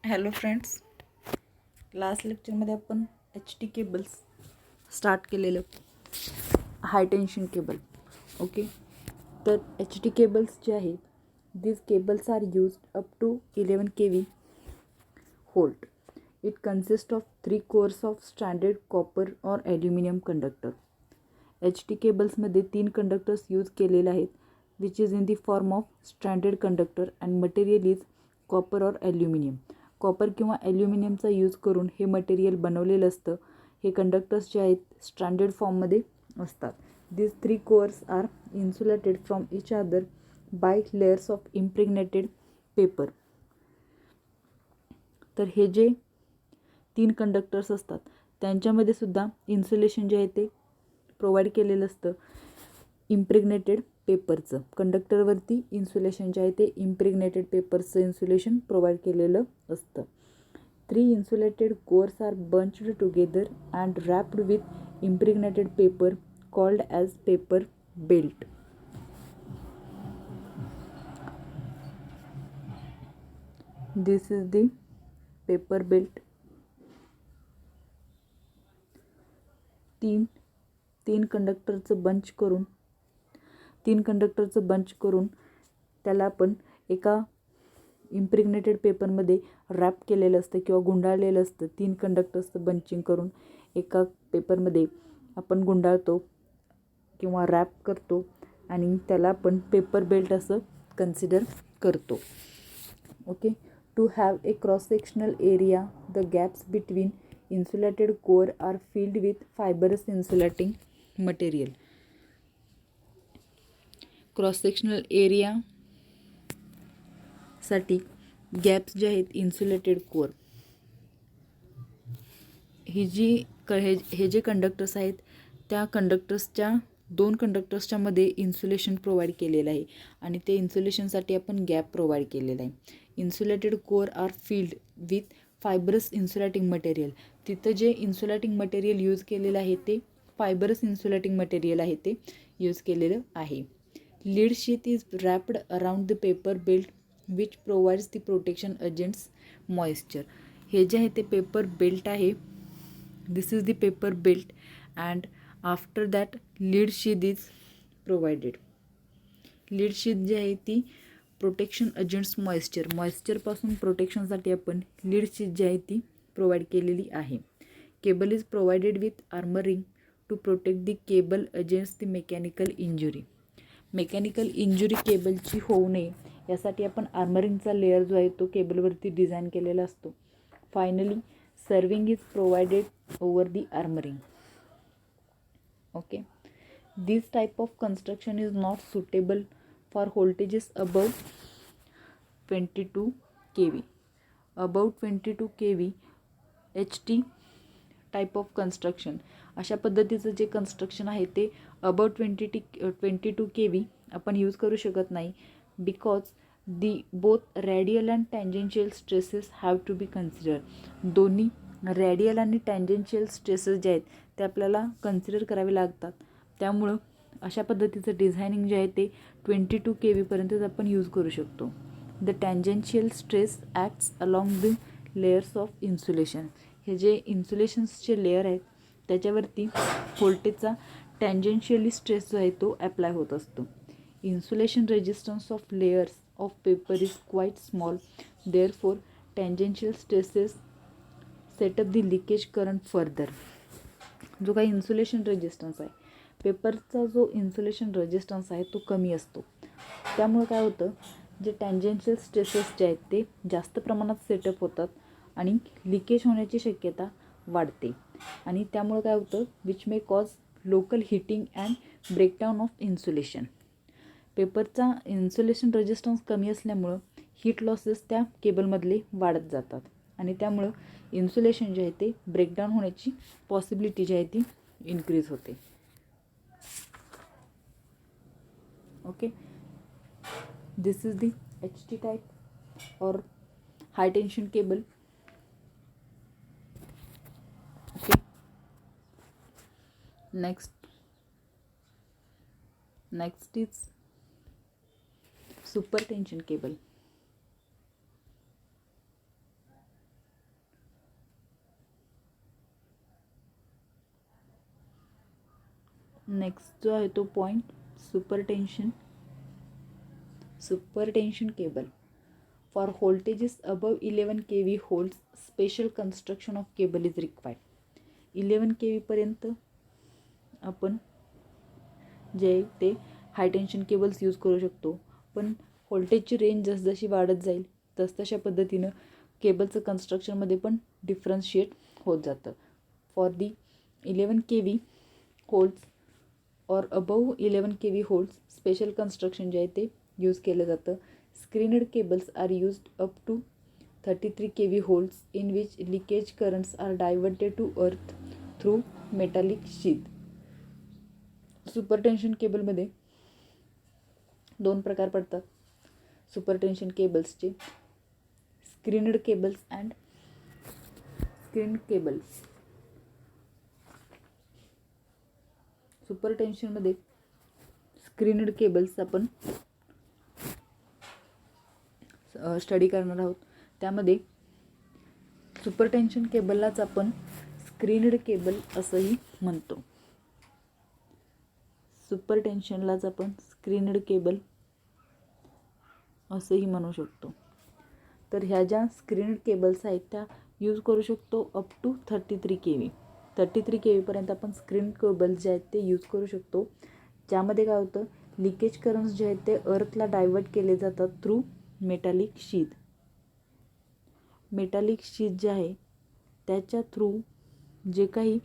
Hello friends, last लेक्चरमध्ये आपण HT cables start केलेलं, हाय टेन्शन केबल. ओके, तर HT केबल्स जे आहेत, these cables are used up to 11 kV volt. It consists of 3 cores of standard copper or aluminum conductor. HT केबल्समध्ये 3 conductors use केलेले आहेत, which is in the form of stranded conductor and material is copper और aluminium. Copper किंवा ॲल्युमिनियमचा use करून हे material बनवलेलं असतं. हे conductors जे आहेत स्ट्रँडेड फॉर्ममध्ये असतात. This 3 cores are insulated from each other by layers of impregnated paper. तर हे जे 3 कंडक्टर्स असतात त्यांच्यामध्ये सुद्धा इन्सुलेशन जे आहे ते प्रोव्हाइड केलेलं असतं इम्प्रेग्नेटेड पेपरचं. कंडक्टरवरती इन्सुलेशन जे आहे ते इम्प्रेग्नेटेड पेपरचं इन्सुलेशन प्रोव्हाइड केलेलं असतं. 3 insulated cores are bunched together and wrapped with impregnated paper called as paper belt. This is the paper belt. तीन कंडक्टरचं बंच करून त्याला आपण एका इम्प्रेग्नेटेड पेपरमध्ये रॅप केलेलं असतं किंवा गुंडाळलेलं असतं. 3 कंडक्टर्सचं बंचिंग करून एका पेपरमध्ये आपण गुंडाळतो किंवा रॅप करतो आणि त्याला आपण पेपर बेल्ट असं कन्सिडर करतो. Okay, to have a cross sectional area the gaps between insulated core are filled with fibrous insulating material. Cross sectional area साठी गॅप्स जे आहेत इन्सुलेटेड कोअर, हे जे कंडक्टर्स आहेत त्या कंडक्टर्सच्या 2 कंडक्टर्सच्या मध्ये इन्सुलेशन प्रोव्हाइड केलेलं आहे आणि ते इन्सुलेशनसाठी आपण गॅप प्रोव्हाइड केलेला आहे. Insulated core are filled with fibrous insulating material. तिथं जे इन्सुलेटिंग मटेरियल यूज केलेलं आहे ते फायबरस इन्सुलेटिंग मटेरियल आहे ते यूज केलेलं आहे. Lead sheath is wrapped around the paper belt which provides the protection against moisture. हे जे आहे ते पेपर बेल्ट आहे. This is the paper belt and after that lead sheath is provided. Lead sheath जी आहे ती प्रोटेक्शन अगेन्स्ट मॉइश्चरपासून प्रोटेक्शनसाठी आपण lead sheath जी आहे ती प्रोव्हाइड केलेली आहे. Cable is provided with armouring to protect the cable against the mechanical injury. Mechanical injury केबलची होऊ नये यासाठी आपण आर्मरिंगचा लेअर जो आहे तो केबलवरती डिझाईन केलेला असतो. Finally serving is provided over the armouring. Okay, this type of construction is not suitable for voltages above 22 kV. Above 22 kV HT type of construction, अशा पद्धतीचं जे कन्स्ट्रक्शन आहे ते अबाउट 22 kV आपण यूज करू शकत नाही. Because the both radial and tangential stresses have to be consider. दोन्ही रॅडियल आणि टँजेन्शियल स्ट्रेसेस जे आहेत ते आपल्याला कन्सिडर करावे लागतात. त्यामुळं अशा पद्धतीचं डिझायनिंग जे आहे ते 22 kV पर्यंतच आपण यूज करू शकतो. The tangential stress acts along the layers of insulation. हे जे इन्सुलेशन्सचे लेयर आहेत त्याच्यावरती व्होल्टेजचा टँजेन्शियली स्ट्रेस जो आहे तो अप्लाय होत असतो. Insulation resistance of layers of paper is quite small, therefore tangential stresses setup the leakage current further. जो काही इन्सुलेशन रेजिस्टन्स आहे, पेपरचा जो इन्सुलेशन रेजिस्टन्स आहे तो कमी असतो. त्यामुळे काय होतं, जे टँजेन्शियल स्ट्रेसेस जे आहेत ते जास्त प्रमाणात सेटअप होतात आणि लिकेज होण्याची शक्यता वाढते. आणि त्यामुळे काय होतं, which may cause local heating and breakdown of insulation. पेपरचा इन्सुलेशन रेजिस्टन्स कमी असल्यामुळं हीट लॉसेस त्या केबलमधले वाढत जातात आणि त्यामुळं इन्सुलेशन जे आहे ते ब्रेकडाऊन होण्याची पॉसिबिलिटी जी आहे ती इन्क्रीज होते. Okay, this is the HT type or high tension cable. Okay, next is super tension cable. Next जो आहे तो point supertension cable for voltages above 11 kV holds special construction of cable is required. 11 kV पर्यंत आपण जे ते हाय tension cables use करू शकतो. पण व्होल्टेजची रेंज जसजशी वाढत जाईल तसतशा पद्धतीनं केबलचं कन्स्ट्रक्शनमध्ये पण डिफरन्शिएट होत जातं. फॉर दी 11 kV होल्ड्स और above 11 kV holds special construction जे आहे ते यूज केलं जातं. Screened cables are used up to 33 kV holds in which leakage currents are diverted to earth through metallic sheath. Supertension केबलमध्ये 2 प्रकार पडतात सुपरटेन्शन केबल्सचे, screened cables and screened cables. सुपरटेन्शनमध्ये स्क्रीनड केबल्स आपण स्टडी करणार आहोत. त्यामध्ये सुपरटेन्शन केबललाच आपण स्क्रीनड केबल असंही म्हणतो. सुपरटेन्शनलाच आपण स्क्रीनड केबल असंही म्हणू शकतो. तर ह्या ज्या स्क्रीनड केबल्स आहेत त्या यूज करू शकतो अप टू 33 kV. 33 kV पर्यंत आपण स्क्रीन केबल्स जे आहेत ते यूज करू शकतो. ज्यामध्ये काय होतं, लिकेज करंट्स जे आहेत ते अर्थला डायवर्ट केले जातात through metallic sheath. Metallic sheath जे आहे त्याच्या थ्रू जे काही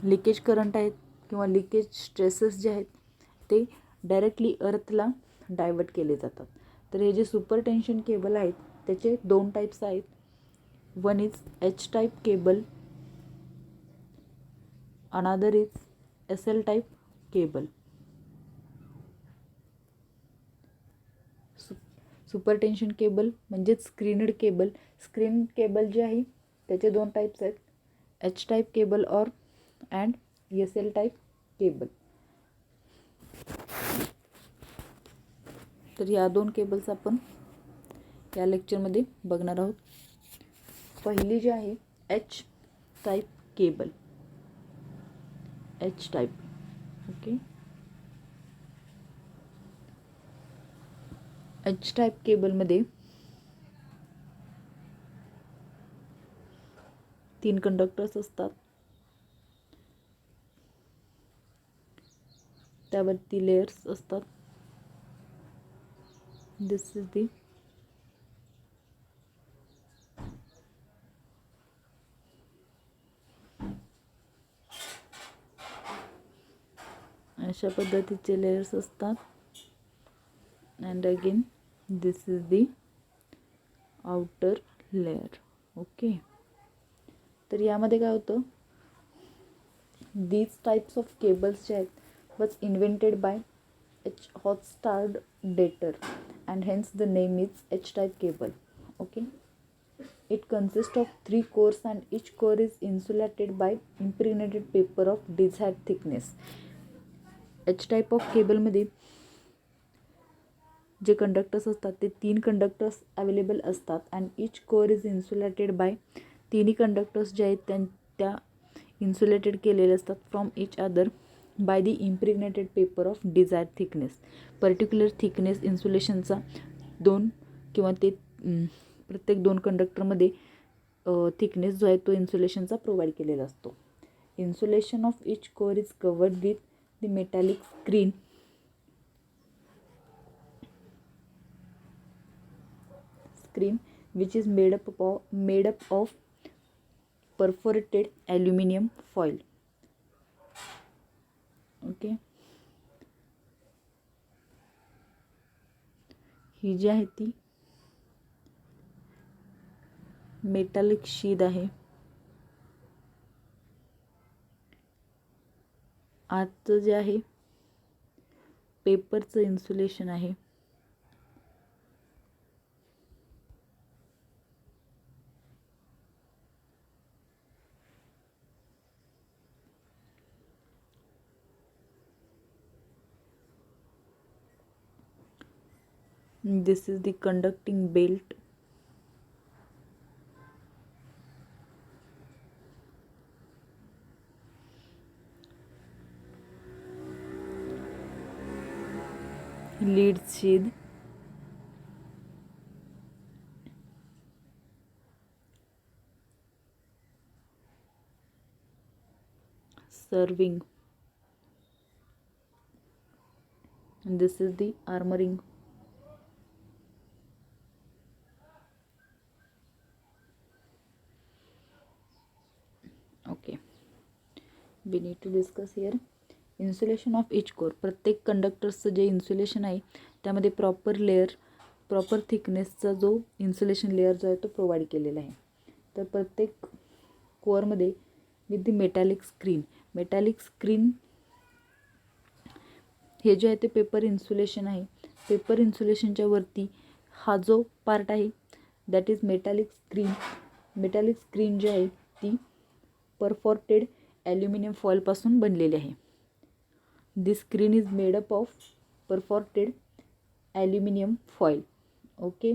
लिकेज करंट आहेत किंवा लिकेज स्ट्रेसेस जे आहेत ते डायरेक्टली अर्थला डायवर्ट केले जातात. तर हे जे सुपरटेन्शन केबल आहेत त्याचे 2 टाईप्स आहेत. One is H type cable, another is SL type cable. Supertension cable म्हणजेच स्क्रीनड केबल. स्क्रीन केबल जे आहे त्याचे 2 टाईप्स आहेत, एच टाईप केबल और अँड SL टाईप केबल. तर या 2 केबल्स आपण या लेक्चरमध्ये बघणार आहोत. पहिली जी आहे H type cable. H type, okay. H type केबलमध्ये 3 कंडक्टर्स असतात. त्यावरती लेयर्स असतात. दिस इज दी अशा पद्धतीचे लेयर्स असतात. And again this is the outer layer, okay. तर यामध्ये काय होतं, दीज टाइप्स ऑफ केबल्स जे आहेत was invented by H. Hofstad Dater and hence the name is H type cable, okay. It consists of 3 cores and each core is insulated by impregnated paper of desired thickness. H type of cable मध्ये जे conductors असतात ते 3 conductors available असतात and each core is insulated by. तिन्ही conductors जे आहेत त्या insulated केलेले असतात from each other by the impregnated paper of desired thickness. Particular thickness इन्सुलेशनचा 2 किंवा ते प्रत्येक 2 कंडक्टरमध्ये थिकनेस जो आहे तो इन्सुलेशनचा प्रोव्हाइड केलेला असतो. Insulation of each core is covered with the metallic screen which is made up of perforated aluminum foil, okay. ही जी आहे ती मेटॅलिक शीद आहे. आतचं जे आहे पेपरचं इन्सुलेशन आहे. This is the conducting belt. Lead sheath, serving, and this is the armoring. Okay, we need to discuss here insulation of each core. प्रत्येक कंडक्टर्सचं जे इन्सुलेशन आहे त्यामध्ये प्रॉपर थिकनेसचा जो इन्सुलेशन लेअर जो आहे तो प्रोव्हाइड केलेला आहे. तर प्रत्येक कोअरमध्ये विथ दी मेटॅलिक स्क्रीन हे जे आहे ते पेपर इन्सुलेशन आहे. पेपर इन्सुलेशनच्या वरती हा जो पार्ट आहे दॅट इज मेटॅलिक स्क्रीन जी आहे ती परफॉर्टेड ॲल्युमिनियम फॉइलपासून बनलेली आहे. This screen is made up of perforated aluminum foil. Okay.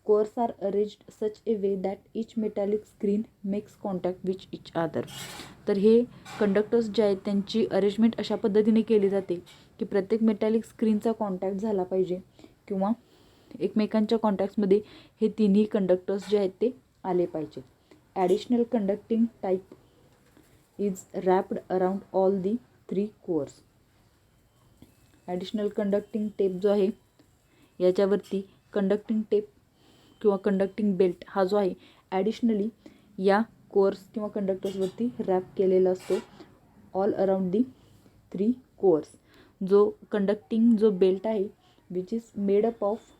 Cores are arranged such a way that each metallic screen makes contact with each other. तर हे conductors जे आहेत त्यांची arrangement अशा पद्धतीने केली जाते की प्रत्येक मेटॅलिक स्क्रीनचा कॉन्टॅक्ट झाला पाहिजे किंवा एकमेकांच्या कॉन्टॅक्ट्समध्ये हे तिन्ही कंडक्टर्स जे आहेत ते आले पाहिजे. Additional conducting type is wrapped around all the 3 cores. Additional conducting tape जो आहे याच्यावरती कंडक्टिंग टेप किंवा कंडक्टिंग बेल्ट हा जो आहे ॲडिशनली या कोअर्स किंवा कंडक्टर्सवरती रॅप केलेला असतो ऑल अराउंड दी 3 कोअर्स. जो कंडक्टिंग जो बेल्ट आहे which is made up of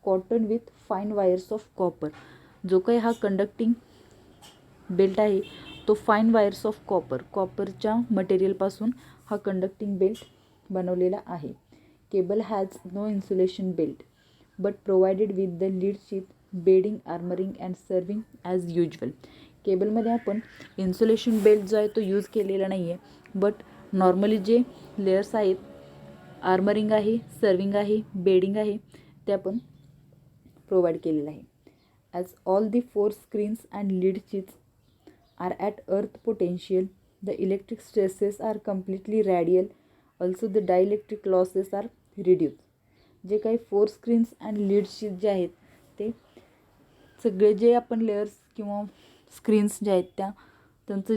cotton with fine wires of copper. जो काही हा कंडक्टिंग बेल्ट आहे तो फाईन वायर्स ऑफ कॉपरच्या मटेरियलपासून हा कंडक्टिंग बेल्ट बनवलेला आहे. Cable has no insulation belt but provided with the lead sheath, bedding, armouring and serving as usual. केबलमध्ये आपण इन्सुलेशन बेल्ट जो आहे तो यूज केलेला नाही आहे, बट नॉर्मली जे लेयर्स आहेत आर्मरिंग आहे, सर्विंग आहे, बेडिंग आहे ते आपण प्रोव्हाइड केलेलं आहे. As all the 4 screens and lead sheaths are at earth potential, the electric stresses are completely radial, also the dielectric losses are reduced. जे काही 4 स्क्रीन्स अँड लीड शीट जे आहेत ते सगळे जे आपण लेयर्स किंवा स्क्रीन्स जे आहेत त्यांचं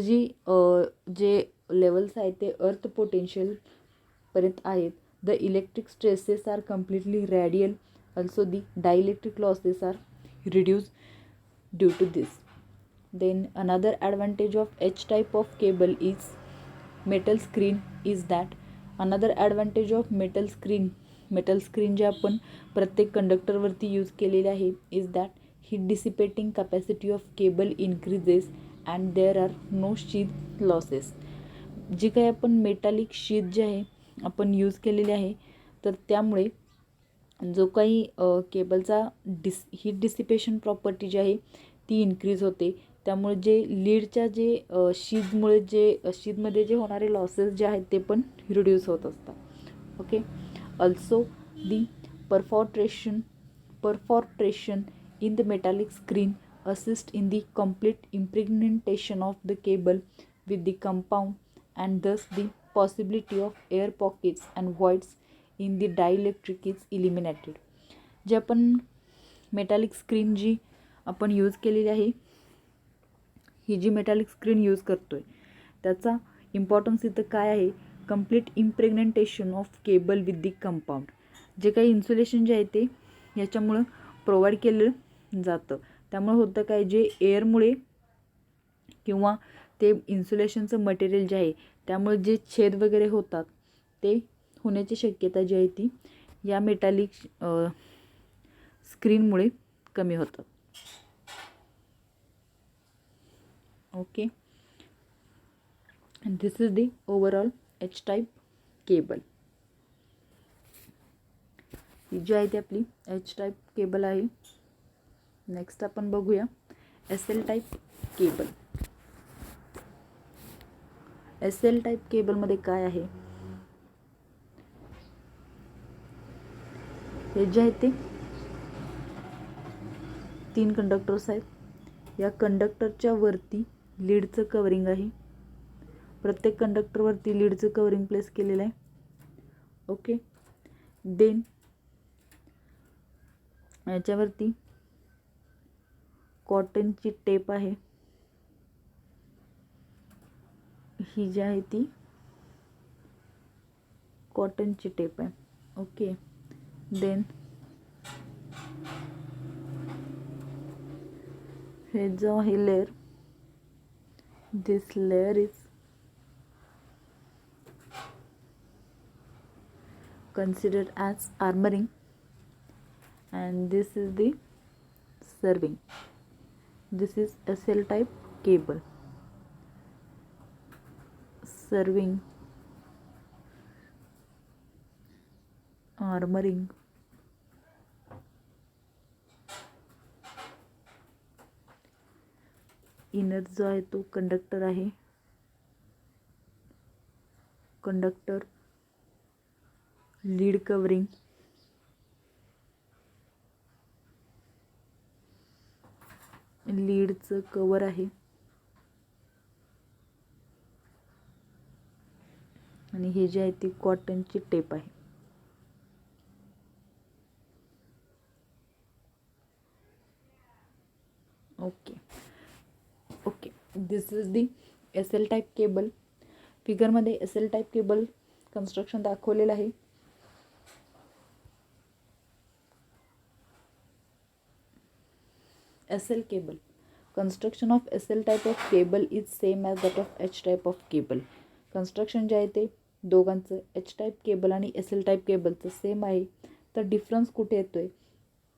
जे लेवल्स आहेत ते अर्थ पोटेन्शियलपर्यंत आहेत. The electric stresses are completely radial, also the dielectric losses are reduce due to this. Then another advantage of H type of cable is metal screen is that another advantage of metal screen जे आपण प्रत्येक कंडक्टरवरती use केलेले आहे is that heat dissipating capacity of cable increases and there are no sheath losses. जी काही आपण metallic sheath जे आहे आपण यूज केलेले आहे तर त्यामुळे जो काही केबलचा हीट डिसिपेशन प्रॉपर्टी जी आहे ती इन्क्रीज होते. त्यामुळे जे लीडच्या जे शीथमध्ये जे होणारे लॉसेस जे आहेत ते पण रिड्यूस होत असतात. Okay. Also the perforation in the metallic screen assist in the complete impregnation of the cable with the compound and thus the possibility of air pockets and voids in the dielectric is eliminated. जे आपण metallic screen जी आपण use केलेली आहे ही जी metallic screen use करतो आहे त्याचा इम्पॉर्टन्स इथं काय आहे, complete impregnation of cable with the compound. जे काही इन्सुलेशन जे आहे ते याच्यामुळं प्रोव्हाइड केलं जातं. त्यामुळे होतं काय, जे एअरमुळे किंवा ते इन्सुलेशनचं मटेरियल जे आहे त्यामुळे जे छेद वगैरे होतात ते होण्याची शक्यता जी आहे ती या मेटॅलिक स्क्रीनमुळे कमी होतात. Okay. and this is the overall H type cable. ही जी आहे ती आपली H टाईप केबल आहे. नेक्स्ट आपण बघूया SL type cable. SL type केबलमध्ये काय आहे, हे जे आहे ते 3 कंडक्टर्स आहेत. या कंडक्टरच्या वरती लीडचं कवरिंग आहे. प्रत्येक कंडक्टरवरती लीडचं कवरिंग प्लेस केलेलं आहे. ओके. देन याच्यावरती कॉटनची टेप आहे, ही जी आहे ती कॉटनची टेप आहे. ओके. देन हे जो आहे layer, this layer is considered as armoring, and this is the serving. This is SL type cable. Serving, armoring, inner जो आहे तो कंडक्टर आहे, कंडक्टर, लीड कवरिंग, लीडचं कवर आहे, आणि हे जे आहे ती कॉटनची टेप आहे. Okay, this is the SL type cable. फिगरमध्ये SL टाईप केबल कन्स्ट्रक्शन दाखवलेलं आहे. SL cable. Construction of SL type of cable is same as that of H type of cable. Construction जे आहे ते दोघांचं H टाईप केबल आणि SL type केबलचं same आहे. तर डिफरन्स कुठे येतोय,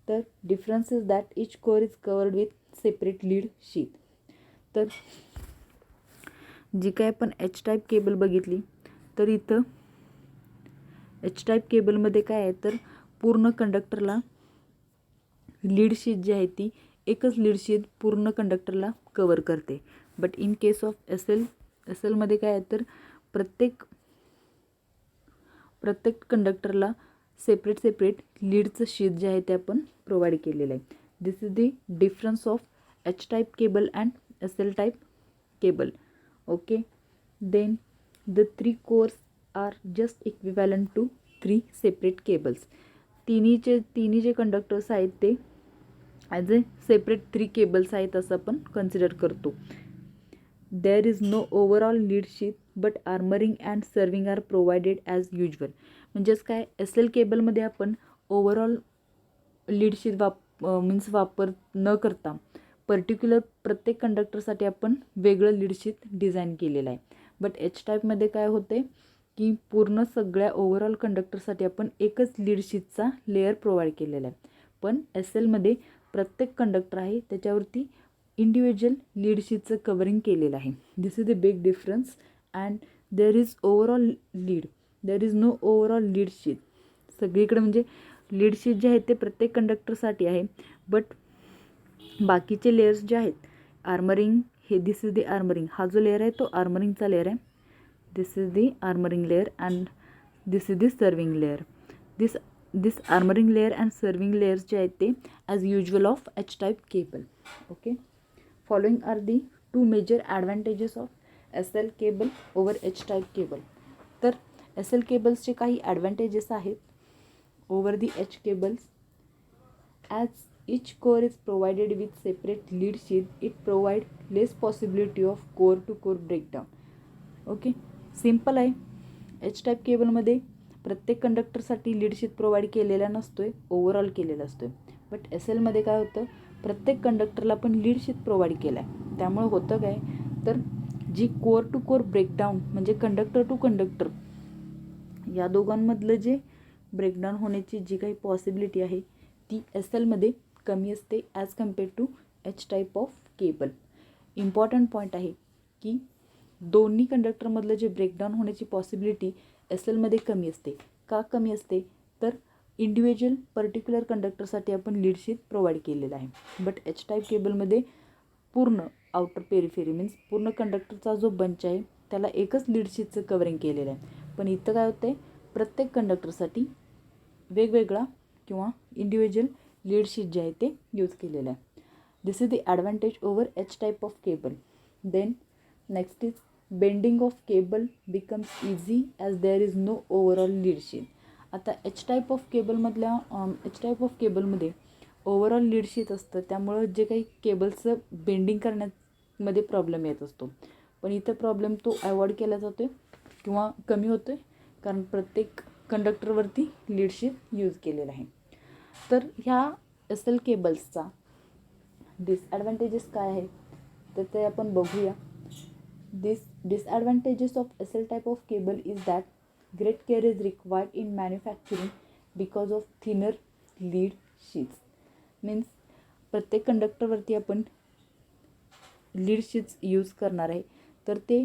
तर difference is that each core is covered with separate lead sheet. तर जी काय आपण H टाईप केबल बघितली, तर इथं H टाईप केबलमध्ये काय आहे, तर पूर्ण कंडक्टरला लीड शीट जी आहे ती एकच लीड शीट पूर्ण कंडक्टरला कवर करते. But in case of SL मध्ये काय आहे, तर प्रत्येक कंडक्टरला सेपरेट लीडचं शीट जे आहे ते आपण प्रोव्हाइड केलेलं आहे. This is the difference of H type cable and SL type cable. Okay. Then the 3 cores are just equivalent to 3 separate cables. तिन्ही जे कंडक्टर्स आहेत ते ॲज ए सेपरेट 3 केबल्स आहेत असं आपण कन्सिडर करतो. There is no overall lead sheet but armouring and serving are provided as usual. म्हणजेच काय, SL केबलमध्ये आपण ओव्हरऑल लीड शीट वापर न करता पर्टिक्युलर प्रत्येक कंडक्टरसाठी आपण वेगळं लीड शीट डिझाईन केलेलं आहे. बट H टाईपमध्ये काय होते की पूर्ण सगळ्या ओव्हरऑल कंडक्टरसाठी आपण एकच लीड शीटचा लेअर प्रोव्हाइड केलेला आहे. पण SLमध्ये प्रत्येक कंडक्टर आहे त्याच्यावरती इंडिव्हिज्युअल लीड शीटचं कवरिंग केलेलं आहे. This is the big difference and there is no overall lead sheet. सगळीकडे म्हणजे लीड शीट जे आहे ते प्रत्येक कंडक्टरसाठी आहे. बट बाकीचे लेयर्स जे आहेत, आर्मरिंग, हे दिस इज द आर्मरिंग, हा जो लेअर आहे तो आर्मरिंगचा लेअर आहे. This is the armouring layer and this is the serving layer. This armoring layer and serving layers जे आहेत ते as usual of H type cable. Okay. Following are the 2 major advantages of SL cable over H type cable. तर SL केबल्सचे काही advantages आहेत over the H cables. As each core is provided with separate lead sheet, it provide less possibility of core to core breakdown. Okay, simple आहे. H type केबलमध्ये प्रत्येक कंडक्टरसाठी lead sheet provide केलेला नसतोय, overall केलेला असतोय. But SLमध्ये काय होतं, प्रत्येक कंडक्टरला पण लीड शीट प्रोव्हाइड केला आहे. त्यामुळे होतं काय, तर जी कोर टू कोर ब्रेकडाऊन म्हणजे कंडक्टर टू कंडक्टर या दोघांमधलं जे ब्रेकडाऊन होण्याची जी काही पॉसिबिलिटी आहे ती SLमध्ये कमी असते as compare to H type of cable. Important point आहे की दोन्ही कंडक्टरमधलं जे ब्रेकडाऊन होण्याची पॉसिबिलिटी SLमध्ये कमी असते. का कमी असते, तर इंडिव्हिज्युअल पर्टिक्युलर कंडक्टरसाठी आपण लीड शीट प्रोव्हाइड केलेलं आहे. बट H टाईप केबलमध्ये पूर्ण आउटर पेरिफेरी मीन्स पूर्ण कंडक्टरचा जो बंच आहे त्याला एकच लीड शीटचं कवरिंग केलेलं आहे. पण इथं काय होतं आहे, प्रत्येक कंडक्टरसाठी वेगवेगळा किंवा इंडिव्हिज्युअल लीड शीट जे आहे ते यूज केलेलं आहे. This is the advantage over H type of cable. Then next is bending of cable becomes easy as there is no overall lead sheet. आता एच टाईप ऑफ केबलमध्ये overall lead sheet असतं, त्यामुळं जे काही केबल्सचं bending करण्यामध्ये problem येत असतो. पण इथं प्रॉब्लेम तो अवॉइड केला जातो आहे किंवा कमी होतो आहे, कारण प्रत्येक कंडक्टरवरती लीड शीट यूज केलेला आहे. तर ह्या एस एल केबल्सचा डिसॲडव्हान्टेजेस काय आहेत तर ते आपण बघूया. Disadvantages of SL type of cable is that great care is required in manufacturing because of thinner lead sheets. Means प्रत्येक कंडक्टरवरती आपण लीड शीट्स यूज करणार आहे, तर ते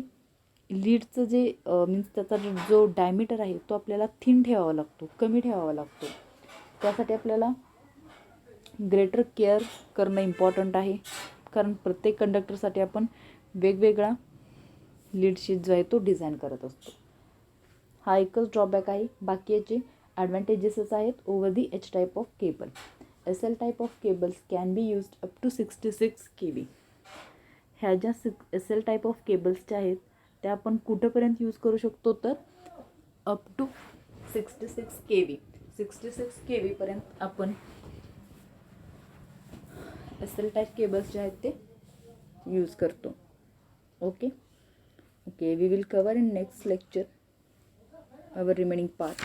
लीडचं जे मीन्स त्याचा जो डायमीटर आहे तो आपल्याला थिन ठेवावा लागतो, कमी ठेवावा लागतो. त्यासाठी आपल्याला ग्रेटर केअर करणं इम्पॉर्टंट आहे, कारण प्रत्येक कंडक्टरसाठी आपण वेगवेगळा लीड शीट जो आहे तो डिझाईन करत असतो. हा एकच ड्रॉबॅक आहे, बाकी याचे ॲडव्हान्टेजेसच आहेत over the H type of cable. S L type of cables can be used up to 66 kV. ह्या ज्या एस एल टाईप ऑफ केबल्सच्या आहेत त्या आपण कुठंपर्यंत यूज करू शकतो तर अप टू 66 kV. 66 kVपर्यंत आपण एस एल टाईप केबल्स जे आहेत ते यूज करतो. Okay, we will cover in next lecture our remaining part.